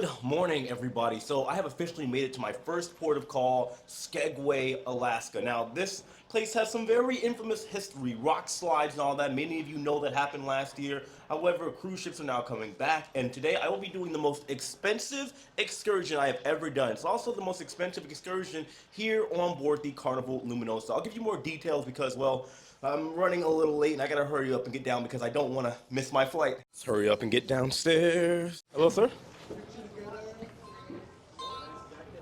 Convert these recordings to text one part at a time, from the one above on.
Good morning, everybody. So I have officially made it to my first port of call, Skagway, Alaska. Now, this place has some very infamous history, rock slides and all that. Many of you know that happened last year. However, cruise ships are now coming back, and today I will be doing the most expensive excursion I have ever done. It's also the most expensive excursion here on board the Carnival Luminosa. I'll give you more details because, well, I'm running a little late and I gotta hurry up and get down because I don't want to miss my flight. Let's hurry up and get downstairs. Hello, sir.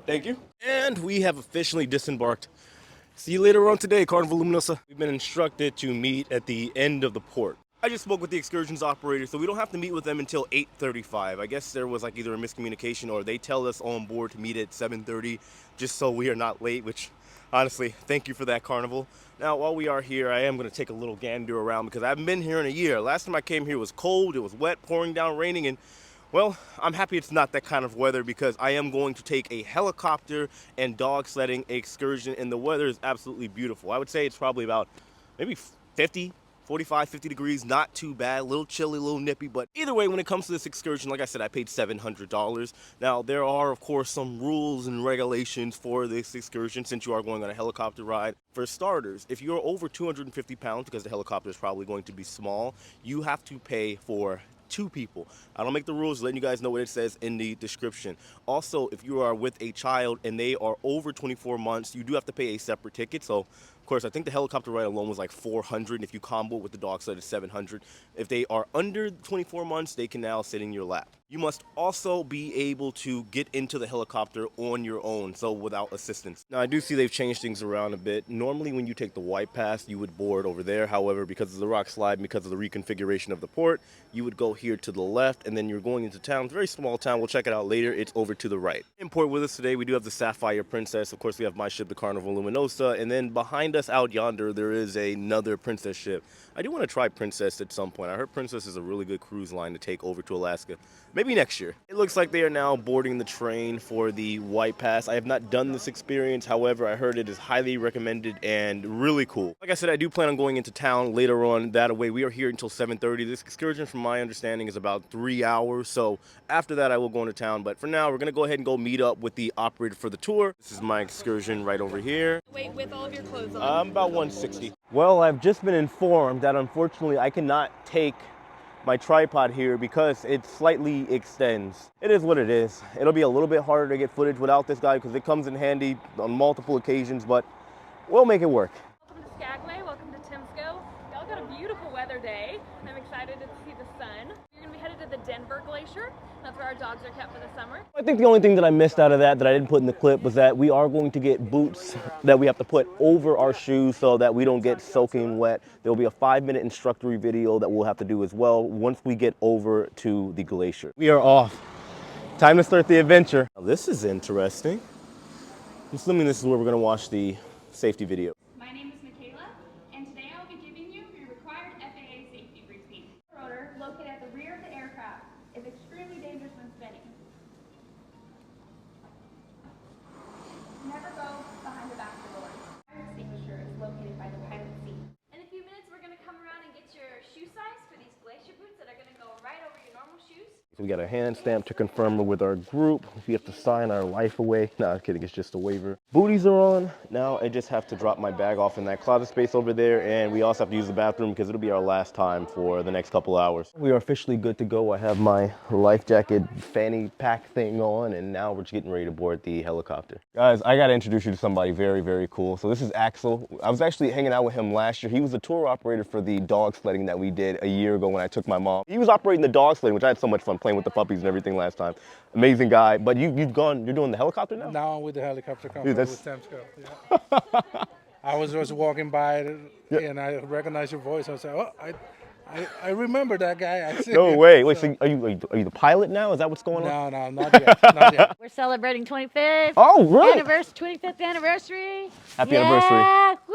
Thank you. And we have officially disembarked. See you later on today, Carnival Luminosa. We've been instructed to meet at the end of the port. I just spoke with the excursions operator, so we don't have to meet with them until 8:35. I guess there was like either a miscommunication or they tell us on board to meet at 7:30 just so we are not late, which honestly, thank you for that, Carnival. Now, while we are here, I am going to take a little gander around because I haven't been here in a year. Last time I came here it was cold, it was wet, pouring down, raining, and well, I'm happy it's not that kind of weather because I am going to take a helicopter and dog sledding excursion, and the weather is absolutely beautiful. I would say it's probably about maybe 45, 50 degrees, not too bad, a little chilly, a little nippy, but either way, when it comes to this excursion, like I said, I paid $700. Now, there are, of course, some rules and regulations for this excursion since you are going on a helicopter ride. For starters, if you're over 250 pounds, because the helicopter is probably going to be small, you have to pay for 2 people. I don't make the rules, letting you guys know what it says in the description. Also, if you are with a child and they are over 24 months, you do have to pay a separate ticket. So, of course, I think the helicopter ride alone was like $400. If you combo with the dog sled, it's $700. If they are under 24 months, they can now sit in your lap. You must also be able to get into the helicopter on your own, so without assistance. Now, I do see they've changed things around a bit. Normally, when you take the white pass, you would board over there. However, because of the rock slide, because of the reconfiguration of the port, you would go here to the left, and then you're going into town. It's a very small town. We'll check it out later. It's over to the right. In port with us today, we do have the Sapphire Princess. Of course, we have my ship, the Carnival Luminosa, and then behind us out yonder, there is another Princess ship. I do want to try Princess at some point. I heard Princess is a really good cruise line to take over to Alaska. Maybe next year. It looks like they are now boarding the train for the White Pass. I have not done this experience. However, I heard it is highly recommended and really cool. Like I said, I do plan on going into town later on. That way, we are here until 7:30. This excursion, from my understanding, is about 3 hours. So after that, I will go into town. But for now, we're going to go ahead and go meet up with the operator for the tour. This is my excursion right over here. Wait, with all of your clothes on? I'm about 160. Well, I've just been informed that unfortunately I cannot take my tripod here because it slightly extends. It is what it is. It'll be a little bit harder to get footage without this guy because it comes in handy on multiple occasions, but we'll make it work. Welcome to Skagway, welcome to Timsko. Y'all got a beautiful weather day. I'm excited to see the sun. You're gonna be headed to the Denver Glacier. That's where our dogs are kept for the summer. I think the only thing that I missed out of that I didn't put in the clip was that we are going to get boots that we have to put over our shoes so that we don't get soaking wet. There will be a 5-minute instructory video that we'll have to do as well once we get over to the glacier. We are off. Time to start the adventure. Now, this is interesting. I'm assuming this is where we're going to watch the safety video. My name is Michaela, and today I'll be giving you your required FAA safety routine. The rotor, located at the rear of the aircraft, is extremely dangerous when spinning. Never go behind the back of the door. Fire extinguisher is located by the pilot seat. In a few minutes, we're going to come around and get your shoe size for these glacier boots that are going to go right over your normal shoes. So we got a hand stamp to confirm with our group. We have to sign our life away. No, I'm kidding, it's just a waiver. Booties are on. Now I just have to drop my bag off in that closet space over there, and we also have to use the bathroom because it'll be our last time for the next couple hours. We are officially good to go. I have my life jacket fanny pack thing on, and now we're just getting ready to board the helicopter. Guys, I gotta introduce you to somebody very, very cool. So this is Axel. I was actually hanging out with him last year. He was the tour operator for the dog sledding that we did a year ago when I took my mom. He was operating the dog sledding, which I had so much fun playing with the puppies and everything last time. Amazing guy. But you're doing the helicopter now? Now I'm with the helicopter company with Timsko. Yeah. I was just walking by and I recognized your voice. I was like, oh, I remember that guy. No way. Wait, so are you the pilot now? Is that what's going on? No, not yet. Not yet. We're celebrating 25th. Oh, really? 25th anniversary. Happy anniversary. Woo!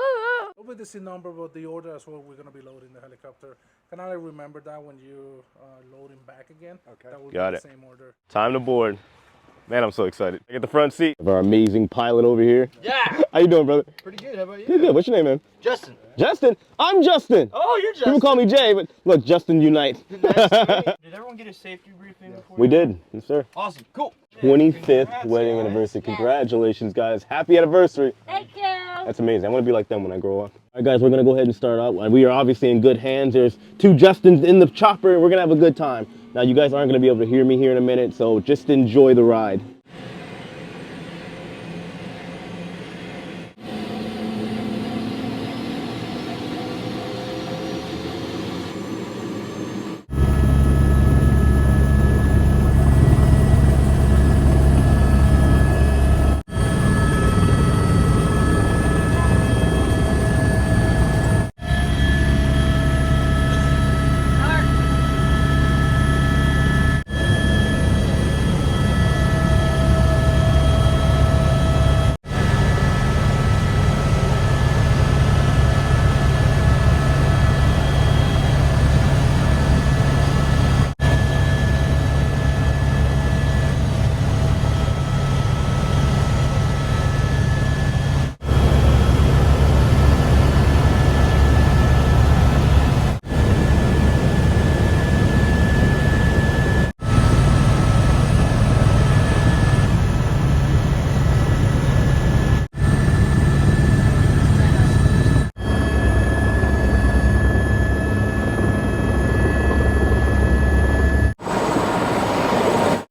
What with the C number, but the order as well, we're going to be loading the helicopter. Can I remember that when you load him back again? Okay. That will be the same order. Time to board. Man, I'm so excited. I get the front seat of our amazing pilot over here. Yeah. How you doing, brother? Pretty good. How about you? Good. What's your name, man? Justin. Justin? I'm Justin. Oh, you're Justin. People call me Jay, but look, Justin unite. Nice to meet you. Did everyone get a safety briefing before? We did, yes sir. Awesome, cool. 25th wedding anniversary. Congratulations, guys. Happy anniversary. Thank you. That's amazing. I want to be like them when I grow up. All right, guys, we're going to go ahead and start out. We are obviously in good hands. There's 2 Justins in the chopper, and we're going to have a good time. Now, you guys aren't going to be able to hear me here in a minute, so just enjoy the ride.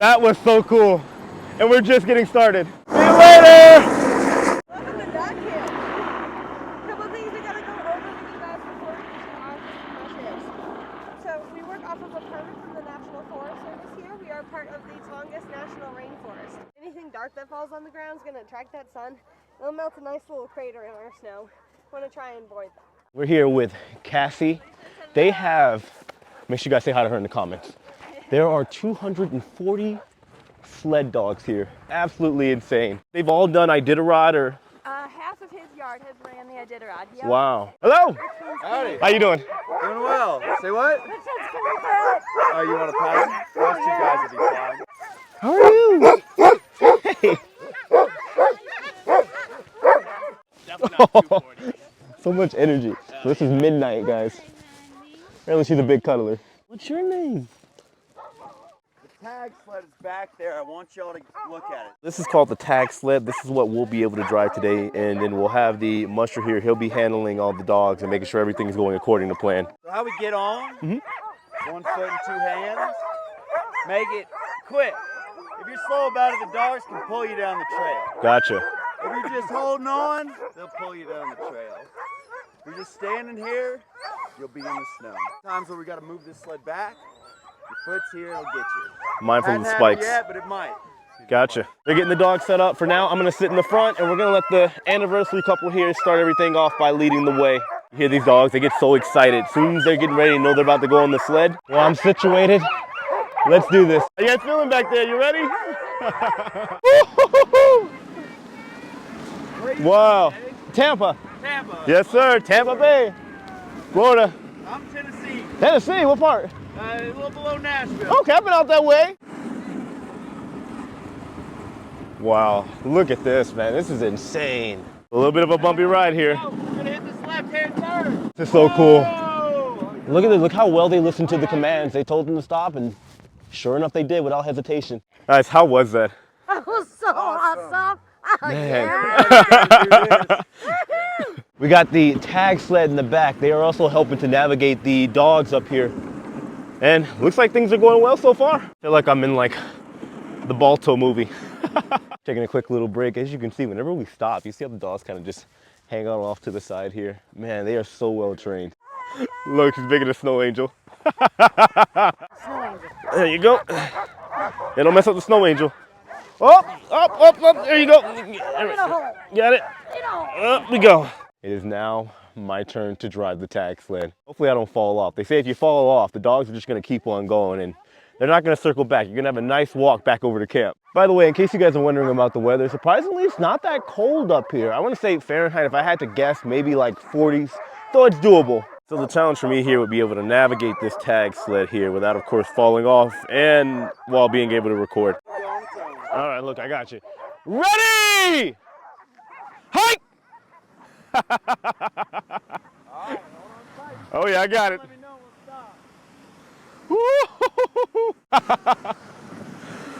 That was so cool. And we're just getting started. See you later! Welcome to Dock Hill. A couple of things we gotta go over with you guys before we get on our trips. So we work off of a permit from the National Forest Service here. We are part of the Tongass National Rainforest. Anything dark that falls on the ground is gonna attract that sun. It'll melt a nice little crater in our snow. Want to try and avoid that. We're here with Cassie. They have, make sure you guys say hi to her in the comments. There are 240 sled dogs here. Absolutely insane. They've all done Iditarod or? Half of his yard has ran the Iditarod. Yep. Wow. Hello. Howdy. How you doing? Doing well. Say what? Which one's coming through it? Oh, you want to pat? Those 2 guys will be fine. How are you? Hey. So much energy. So this is midnight, guys. Apparently she's a big cuddler. What's your name? The tag sled is back there. I want y'all to look at it. This is called the tag sled. This is what we'll be able to drive today, and then we'll have the musher here. He'll be handling all the dogs and making sure everything is going according to plan. So how we get on? 1 foot and 2 hands. Make it quick. If you're slow about it, the dogs can pull you down the trail. Gotcha. If you're just holding on, they'll pull you down the trail. If you're just standing here, you'll be in the snow. Times where we got to move this sled back. Your foot's here, it'll get you. Mine from Hasn't the happened spikes. yet, but it might. Gotcha. They're getting the dog set up. For now, I'm gonna sit in the front, and we're gonna let the anniversary couple here start everything off by leading the way. You hear these dogs, they get so excited. As soon as they're getting ready and know they're about to go on the sled. Well, I'm situated. Let's do this. How you guys feeling back there? You ready? Wow. Tampa. Tampa. Yes, sir. Tampa Bay, Florida. I'm Tennessee. Tennessee, what part? A little below Nashville. Okay, I've been out that way. Wow, look at this, man. This is insane. A little bit of a bumpy ride here. We're gonna hit this left-hand turn. This is so cool. Whoa. Look at this. Look how well they listened to the commands. They told them to stop, and sure enough, they did without hesitation. Guys, how was that? That was so awesome. Oh, Man. yeah. We got the tag sled in the back. They are also helping to navigate the dogs up here. And looks like things are going well so far. I feel like I'm in like the Balto movie. Taking a quick little break. As you can see, whenever we stop, you see how the dogs kind of just hang out off to the side here. Man, they are so well trained. Look, she's bigger than a snow angel. There you go. Yeah, don't mess up the snow angel. Up, up, up, up. There you go. Got it. Up we go. It is now my turn to drive the tag sled. Hopefully I don't fall off. They say if you fall off, the dogs are just gonna keep on going and they're not gonna circle back. You're gonna have a nice walk back over to camp. By the way, in case you guys are wondering about the weather, surprisingly, it's not that cold up here. I wanna say Fahrenheit, if I had to guess, maybe like 40s, so it's doable. So the challenge for me here would be able to navigate this tag sled here without, of course, falling off and while being able to record. All right, look, I got you. Ready! Hike! Oh yeah, I got it. Let me know, we'll stop.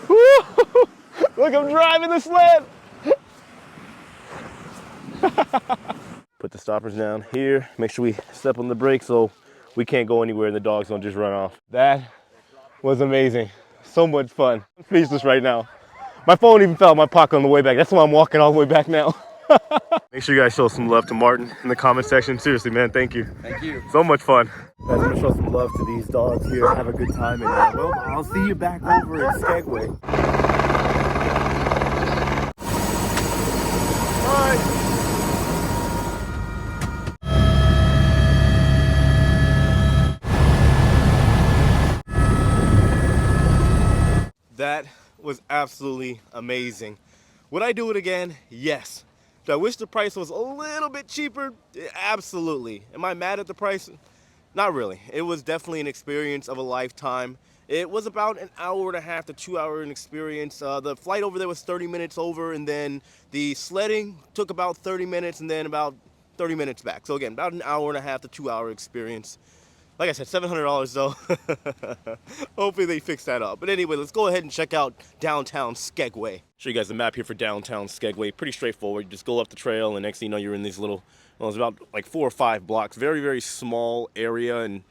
Woo! Look, I'm driving the sled. Put the stoppers down here. Make sure we step on the brake so we can't go anywhere and the dogs don't just run off. That was amazing. So much fun. I'm speechless right now. My phone even fell out of my pocket on the way back. That's why I'm walking all the way back now. Make sure you guys show some love to Martin in the comment section. Seriously, man, thank you. Thank you. So much fun. Guys, I'm gonna show some love to these dogs here. Have a good time, and well, I'll see you back over in Skagway. Bye. That was absolutely amazing. Would I do it again? Yes. Do I wish the price was a little bit cheaper? Absolutely. Am I mad at the price? Not really. It was definitely an experience of a lifetime. It was about an hour and a half to 2 hour experience. The flight over there was 30 minutes over, and then the sledding took about 30 minutes and then about 30 minutes back. So again, about an hour and a half to 2 hour experience. Like I said, $700 though. Hopefully they fix that up. But anyway, let's go ahead and check out downtown Skagway. Show you guys the map here for downtown Skagway. Pretty straightforward. You just go up the trail, and next thing you know, you're in these little, well, it's about like 4 or 5 blocks. Very, very small area, and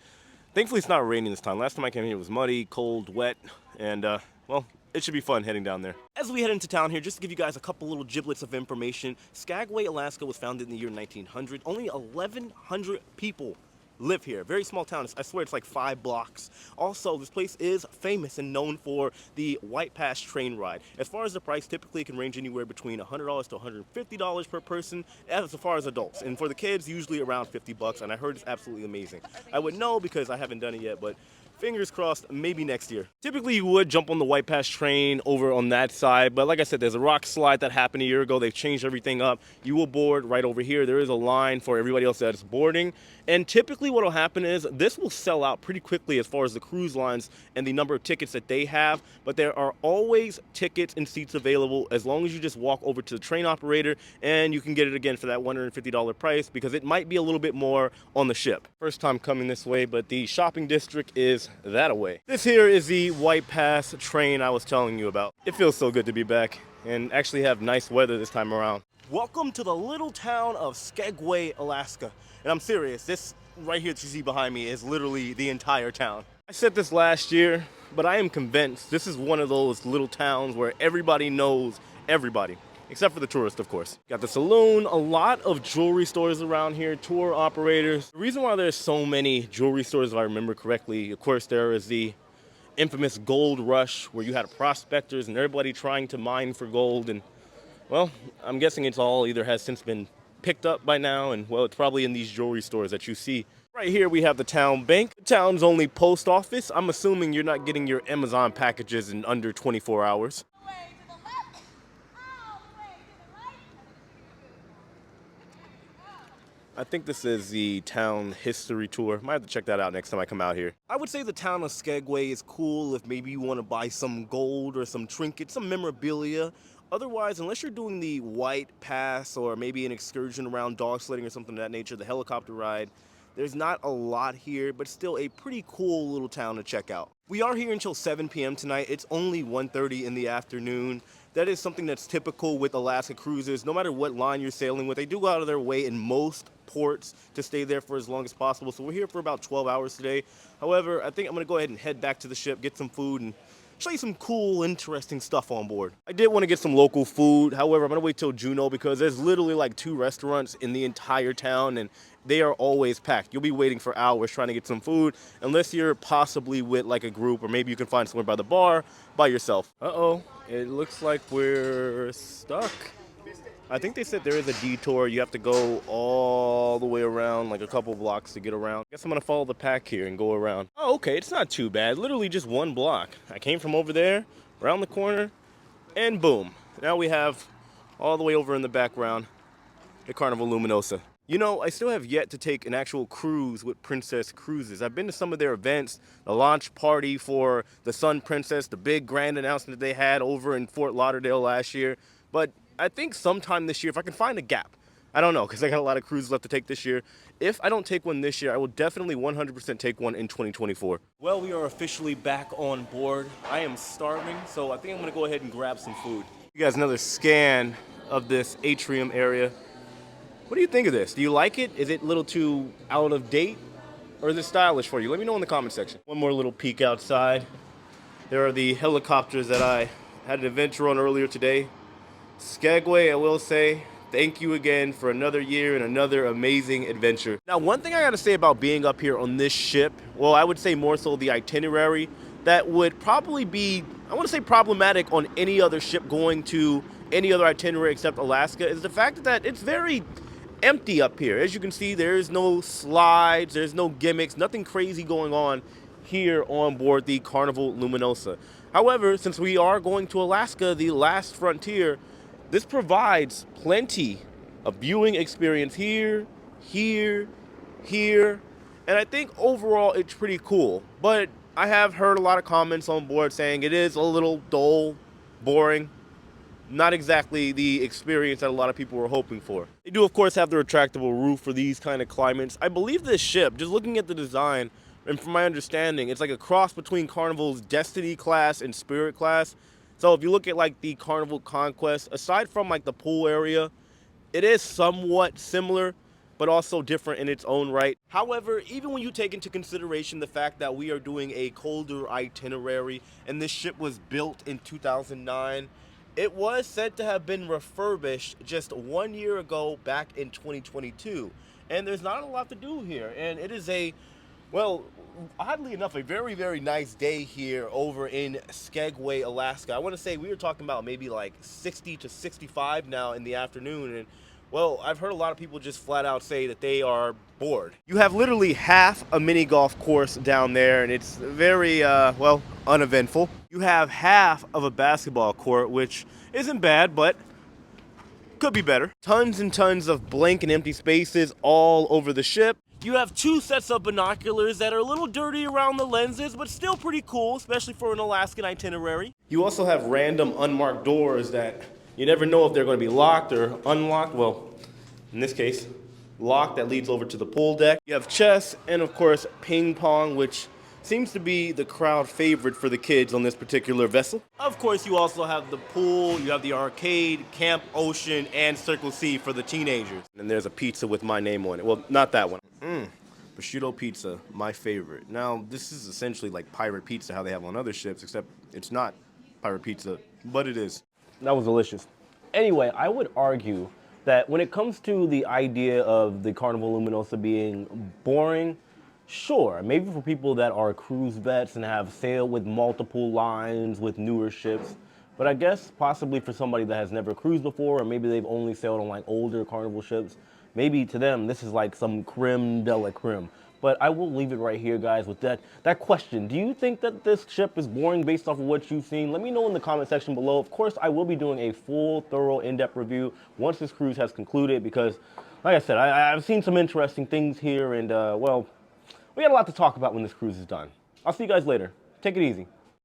thankfully it's not raining this time. Last time I came here it was muddy, cold, wet, and well, it should be fun heading down there. As we head into town here, just to give you guys a couple little giblets of information, Skagway, Alaska was founded in the year 1900. Only 1,100 people live here. Very small town. I swear it's like 5 blocks. Also, this place is famous and known for the White Pass train ride. As far as the price, typically it can range anywhere between $100 to $150 per person as far as adults. And for the kids, usually around 50 bucks. And I heard it's absolutely amazing. I would know because I haven't done it yet, but fingers crossed, maybe next year. Typically, you would jump on the White Pass train over on that side, but like I said, there's a rock slide that happened a year ago. They've changed everything up. You will board right over here. There is a line for everybody else that's boarding, and typically what will happen is this will sell out pretty quickly as far as the cruise lines and the number of tickets that they have, but there are always tickets and seats available as long as you just walk over to the train operator, and you can get it again for that $150 price because it might be a little bit more on the ship. First time coming this way, but the shopping district is that away. This here is the White Pass train I was telling you about. It feels so good to be back and actually have nice weather this time around. Welcome to the little town of Skagway, Alaska. And I'm serious, this right here that you see behind me is literally the entire town. I said this last year, but I am convinced this is one of those little towns where everybody knows everybody. Except for the tourists, of course. Got the saloon, a lot of jewelry stores around here, tour operators. The reason why there's so many jewelry stores, if I remember correctly, of course, there is the infamous gold rush where you had prospectors and everybody trying to mine for gold. And, well, I'm guessing it's all either has since been picked up by now, and, well, it's probably in these jewelry stores that you see. Right here we have the town bank, the town's only post office. I'm assuming you're not getting your Amazon packages in under 24 hours. I think this is the town history tour. Might have to check that out next time I come out here. I would say the town of Skagway is cool if maybe you want to buy some gold or some trinkets, some memorabilia. Otherwise, unless you're doing the White Pass or maybe an excursion around dog sledding or something of that nature, the helicopter ride, there's not a lot here, but still a pretty cool little town to check out. We are here until 7 p.m. tonight. It's only 1:30 in the afternoon. That is something that's typical with Alaska cruisers. No matter what line you're sailing with, they do go out of their way in most ports to stay there for as long as possible. So we're here for about 12 hours today. However, I think I'm gonna go ahead and head back to the ship, get some food, and show you some cool, interesting stuff on board. I did want to get some local food. However, I'm gonna wait till Juneau because there's literally like 2 restaurants in the entire town, and they are always packed. You'll be waiting for hours trying to get some food, unless you're possibly with like a group, or maybe you can find somewhere by the bar by yourself. Uh-oh, it looks like we're stuck. I think they said there is a detour. You have to go all the way around, like a couple blocks to get around. Guess I'm gonna follow the pack here and go around. Oh, okay, it's not too bad. Literally just 1 block. I came from over there, around the corner, and boom. Now we have all the way over in the background, the Carnival Luminosa. You know, I still have yet to take an actual cruise with Princess Cruises. I've been to some of their events, the launch party for the Sun Princess, the big grand announcement that they had over in Fort Lauderdale last year, but I think sometime this year, if I can find a gap, I don't know, because I got a lot of cruises left to take this year. If I don't take one this year, I will definitely 100% take one in 2024. Well, we are officially back on board. I am starving, so I think I'm gonna go ahead and grab some food. You guys, another scan of this atrium area. What do you think of this? Do you like it? Is it a little too out of date? Or is it stylish for you? Let me know in the comment section. One more little peek outside. There are the helicopters that I had an adventure on earlier today. Skagway, I will say, thank you again for another year and another amazing adventure. Now, one thing I gotta say about being up here on this ship, well, I would say more so the itinerary, that would probably be, I wanna say problematic on any other ship going to any other itinerary except Alaska, is the fact that it's very empty up here. As you can see, there's no slides, there's no gimmicks, nothing crazy going on here on board the Carnival Luminosa. However, since we are going to Alaska, the last frontier, this provides plenty of viewing experience here, here, here, and I think overall it's pretty cool. But I have heard a lot of comments on board saying it is a little dull, boring, not exactly the experience that a lot of people were hoping for. They do, of course, have the retractable roof for these kind of climates. I believe this ship, just looking at the design, and from my understanding, it's like a cross between Carnival's Destiny class and Spirit class. So if you look at like the Carnival Conquest, aside from like the pool area, it is somewhat similar, but also different in its own right. However, even when you take into consideration the fact that we are doing a colder itinerary and this ship was built in 2009, it was said to have been refurbished just 1 year ago, back in 2022. And there's not a lot to do here. And it is a, well, oddly enough, a very, very nice day here over in Skagway, Alaska. I want to say we were talking about maybe like 60 to 65 now in the afternoon. And well, I've heard a lot of people just flat out say that they are bored. You have literally half a mini golf course down there, and it's very, well, uneventful. You have half of a basketball court, which isn't bad, but could be better. Tons and tons of blank and empty spaces all over the ship. You have 2 sets of binoculars that are a little dirty around the lenses, but still pretty cool, especially for an Alaskan itinerary. You also have random unmarked doors that you never know if they're going to be locked or unlocked. Well, in this case, locked, that leads over to the pool deck. You have chess and, of course, ping pong, which seems to be the crowd favorite for the kids on this particular vessel. Of course, you also have the pool, you have the arcade, Camp Ocean, and Circle C for the teenagers. And there's a pizza with my name on it. Well, not that one. Prosciutto pizza, my favorite. Now, this is essentially like pirate pizza, how they have on other ships, except it's not pirate pizza, but it is. That was delicious. Anyway, I would argue that when it comes to the idea of the Carnival Luminosa being boring, sure, maybe for people that are cruise vets and have sailed with multiple lines with newer ships, but I guess possibly for somebody that has never cruised before, or maybe they've only sailed on like older Carnival ships, maybe to them this is like some creme de la creme. But I will leave it right here, guys, with that question. Do you think that this ship is boring based off of what you've seen? Let me know in the comment section below. Of course, I will be doing a full, thorough, in-depth review once this cruise has concluded because, like I said, I've seen some interesting things here, and, well, we got a lot to talk about when this cruise is done. I'll see you guys later. Take it easy.